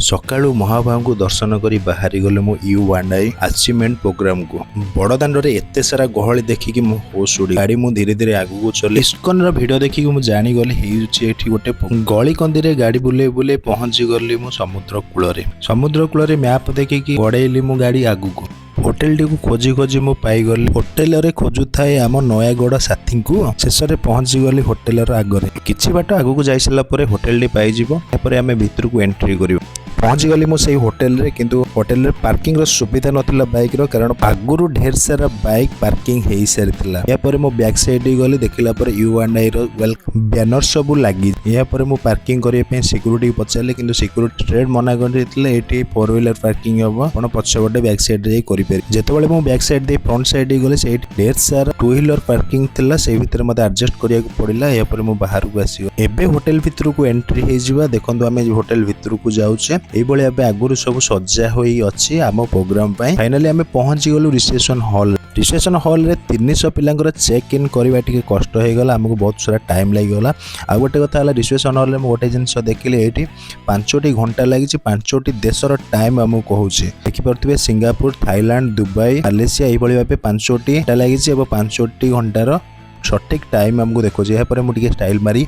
सकाळू महाबाहु दर्शन करी बाहरी गले मो U1I अचीवमेंट प्रोग्राम को बड़ दांडे एते सारा गहली देखिकी मो होश उड़ी गाड़ी मु धीरे धीरे आगू चली इस्कन रो वीडियो देखिकी मु जानी गली हेउची एठी गोटे गली कंदी रे गाड़ी बुले बुले पहुंची गली मु समुद्र कूल रे मैप देखिकी गड़ेली मु गाड़ी आगू को होटेल टी को खोजी खोजी मु पाई गली होटेल रे खोजु थाए आम नयागढ़ साथी को शेष रे पहुंची गली होटेल रो आगरे किछि बाट आगू को जाई सला परे होटेल टी पाई जिवो तापर आमे भीतर को एंट्री करिवो पहुंची गली मु सही होटेल रे किंतु होटेल रे पार्किंग रो सुविधा नथिला बाइक रो कारण आगुरु ढेर सारा बाइक पार्किंग हेई सारिथिला या परे मु बैक साइड गली देखिला परे U1I रो वेलकम बैनर सब लागी या परे मु पार्किंग करिए पे सिक्युरिटी पचाले किंतु सिक्युरिटी ट्रेड मना करथिले एठी फोर व्हीलर पार्किंग हबो आपण पछबडे बैक साइड रे करि पे जेतेबेले मु बैक साइड दे फ्रंट साइड गले सेठी ढेर सारा टू व्हीलर पार्किंग थिला से भीतर मते एडजस्ट करिया को पड़िला या परे मु बाहर को आसीयो एबे होटेल भीतर को एंट्री हे जिबा देखंतु आमे होटेल भीतर को जाउछे एई बळे अबे आगुरु सब सज्जा होई अछि आम प्रोग्राम पई फाइनली आमे पहुंची गलु रिसेप्शन हॉल रे 300 पिलांकर चेक इन करबा टिके कष्ट हे गला हमको बहुत सारा टाइम लागि गला आ गोटे कथा हला रिसेप्शन हॉल रे म गोटे जिंस देखिले एठी 5टी घंटा लागि छि 5टी देशर टाइम हम कहूछि देखि परथिबे सिंगापुर थाईलैंड दुबई मालयेशिया एई बळी भाबे 5टी घंटा लागि छि एबो 5टी घंटार सठिक टाइम हमको देखो यापर मुझे स्टाइल मारी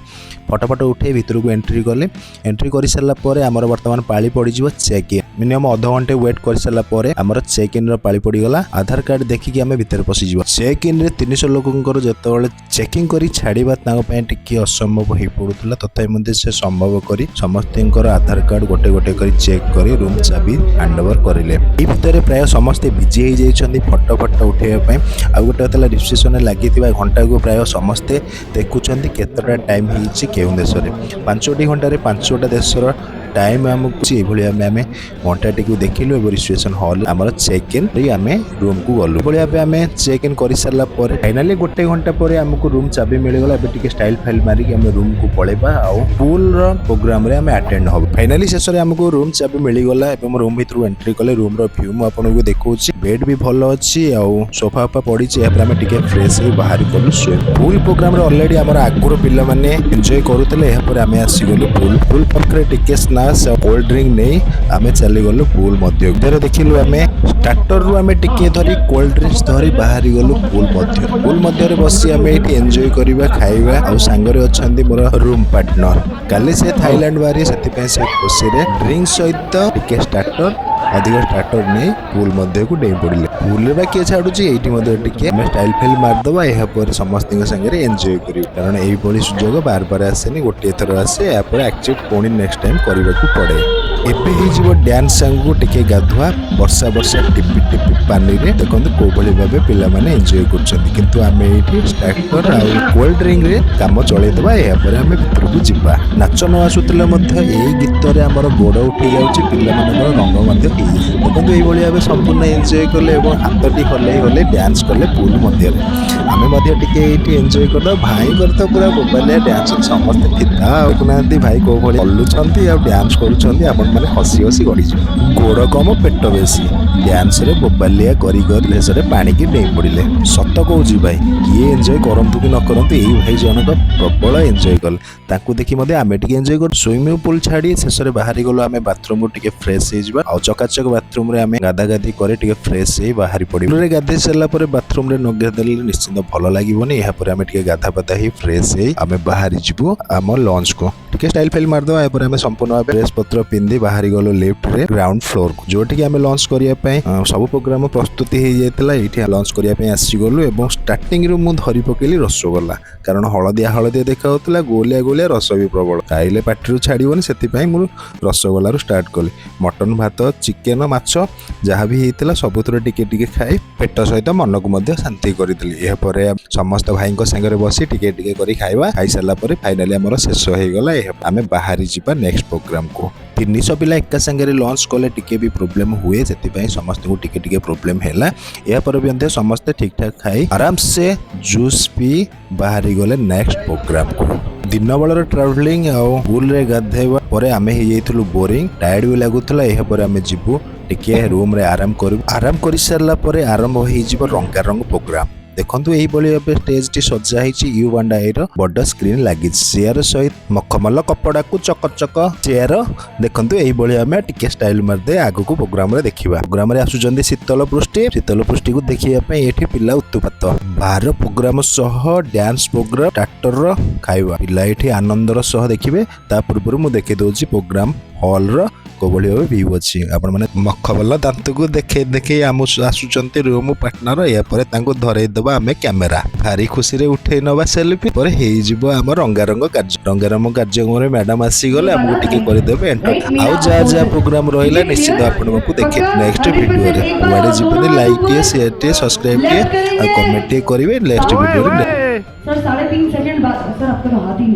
फटाफट उठे भीतर को एंट्री कर सारा आमर बर्तमान पाली पड़ चेक इन मिनिमम आधा घंटे वेट कर सारा आमर check in Pali पड़गला Aadhaar card देखिकी आम भीतर पशिज चेक इन रे 300 लोकंकर जिते चेकिंग कर छाड़ा टे असंभव हो पड़ूला तथापि से संभव कर समस्त आधार कार्ड गोटे गोटे कर चेक कर रूम चाबी हैंड ओवर करें भीतर प्राय समस्ते बिजी हो जाती फटो फटो उठाई आ गोटे रिसेप्शन लगी घंटा को प्राय समस्ते देखुं केतटा टाइम हो केउ देश में 5टी घंटे 5टा देशर टाइम आमको आम घंटाटी को देखिलु और रिसेप्शन हॉल आम चेक इन आम रूम को गलु भाई आम चेक इन कर सारा फाइनाली गोटे घंटा पर आमको रूम चाबी मिलगला टिके स्टाइल फाइल मारिक आम रूम को पलैबा आउ पूल प्रोग्राम रे आम अटेंड हम फाइनाली शेष में आमको रूम चाबी मिलगला रूम भीतर एंट्री कले रूम व्यू मुझे देखा बेड भी भल अच्छी आउ सोफा फा पड़ी आम टिके फ्रेश हो बाहर गलु पूल प्रोग्राम रे ऑलरेडी आमर आगुर पिला माने एंजॉय करुतले यहाँ आम आसीगलु पूल पाखरे टिके स्नैक्स कोल्ड ड्रिंक नहीं आम चली गलु पूल मध्य देखिलु आम स्टार्टर रु आम टिके धरी कोल्ड ड्रिंक्स धरी बाहरी गलु पूल मध्य बसी आम ये एंजॉय करवा खाइबा आ सांगरे अछंती मोर रूम पार्टनर काली से थाईलैंड बारी से खुशी रे ड्रिंक सहित टिके स्टार्टर अधिक स्टार्टर नहीं पूल मध्य को डेई पड़े पूल रे किए छाड़ुची एठी मध्य टिके हम स्टाइल फाइल मारदबा यहाँ पर समस्त संगे एंजॉय करियो कारण एही बड़ी सुजोग बार बार आसेनी गोटे थर आसे या पर एक्चुअली पुणी नेक्स्ट टाइम करबा को पड़े एबे ही जीव डांस संग टिके गाधुआ वर्षा टिपी टिपी पानी रे देखंतु को भली भाबे पिला माने एंजॉय करछंती किंतु आमे एठी स्टार्टर आ कोल्ड ड्रिंक रे काम चले दबा या पर आमे भीतर को जिबा नाच न आसुतले मध्य एही गीत रे हमर गोड़ उठी जाउची पिला मानकर रंग मध्य देखंतु एही भली भाबे संपूर्ण एंजॉय करले एवं हाथटी हले डांस करले पूल मध्य रे आमे मध्य टिके एठी एंजॉय करलो भाई कर तो पूरा मोबाइल डांस समस्त फिता देखुनांती भाई को भली हल्लुछंती आ डांस करूछंती आपण माने हसी हसी गड़ी गोड़ कम पेट बेसी डांस रे बोबालिया करी भेषरे पानी की डेई पड़े सत कहूँ भाई किए एंजॉय करंतु कि न करंतु यही भाई जनक प्रबल एंजॉय कले ताकू देखी मते आमे टिके एंजॉय कर स्विमिंग पूल छाड़ी शेष में बाहरी गलो आमे बाथरूम को टिके फ्रेश हो जिबा आ चकाचक बाथरूम रे आमे गाधा गाधी करे टिके फ्रेश हो बाहरी पड़ी रे गाधे सला परे बाथरूम रे न गाधेले निश्चित भल लागिबोनी यहाँ पर आमे टिके गाधा पाधा ही फ्रेश हो आमे बाहरी जिबु आम लंच को टिके स्टाइल फाइल मारदो यहाँ पर आमे संपूर्ण ड्रेस पत्र पिंदी बाहरी गलो लेफ्ट रे ग्राउंड फ्लोर को जोटी आमे लंच करिया पई सब प्रोग्राम प्रस्तुति हो जाता ये लंच करने आसीगलु और स्टार्टिंग रु मु धरी पकेली रसगोल्ला कारण हलदिया हलदिया देखा गोलिया गोलिया रस भी प्रबल खाइले पार्टी छाड़बनी से रसगोल्ला स्टार्ट कली मटन भात चिकेन माछ जहाँ भी होता सबुथ टिके टिके खाई पेट सहित मन को शांति करी यापर समस्त भाई सागर बसी टिके टिके करी खाइबा खाई सारा फाइनाली आम शेष हो गला आम बाहरी जावा नेक्स्ट प्रोग्राम को 300 पिला एका संगे लंच कले टिके भी प्रोब्लेम हुए से समस्त को टिके टिके प्रोब्लेम है या पर भी समस्त ठीक ठाक खाई आराम से जूस पी बाहरी गले नेक्स्ट प्रोग्राम को दिन बेलर ट्रावेलिंग पूल रे गाधेबा परे आमे हे जाइथलु बोरिंग टायर्ड भी लागुतला एहा पर आमे जिबु टिके रूम रे आराम कर सारला परे आरंभ हो जिवो रंगा रंग प्रोग्राम देखंतु एही भली भाबे स्टेज टी सजा हिची U&I रो बड़ स्क्रीन लागि चेयर सहित मखमल कपड़ा को चकचक चेयर देखंतु एही भली हमें टिके स्टाइल मार दे आगु को प्रोग्राम रे देखिबा। प्रोग्राम रे आसुचंदी शीतल पृष्टि को देखिया पे एठी पिला उत्तुपात बाहर प्रोग्राम सह डांस प्रोग्राम ट्रैक्टर रो खाइबा पिला एठी आनंदर सह देखिबे। ता पूर्व मु देखि दोची प्रोग्राम हॉल रो कोबली भाबे व्यू अछि। आपण माने मखमल दांत को देखे आम आसुचंती रूम पार्टनर या परे तांको धरै दबा हमें कैमरा भारी खुशी रे उठै नबा सेल्फी पर हेई जिवो हम रंगारंग कार्यक्रम रे मैडम आसी गले हमको टिके करि देबे एंटर आउ जा प्रोग्राम रहिला निश्चित आपण को देखे नेक्स्ट वीडियो रे वाडे जीवनी लाइक टे शेयर टे सब्सक्राइब टे और कमेंट टे करिवे नेक्स्ट वीडियो रे। सर 3.5 सेकंड बाद सर आपका हाथ ही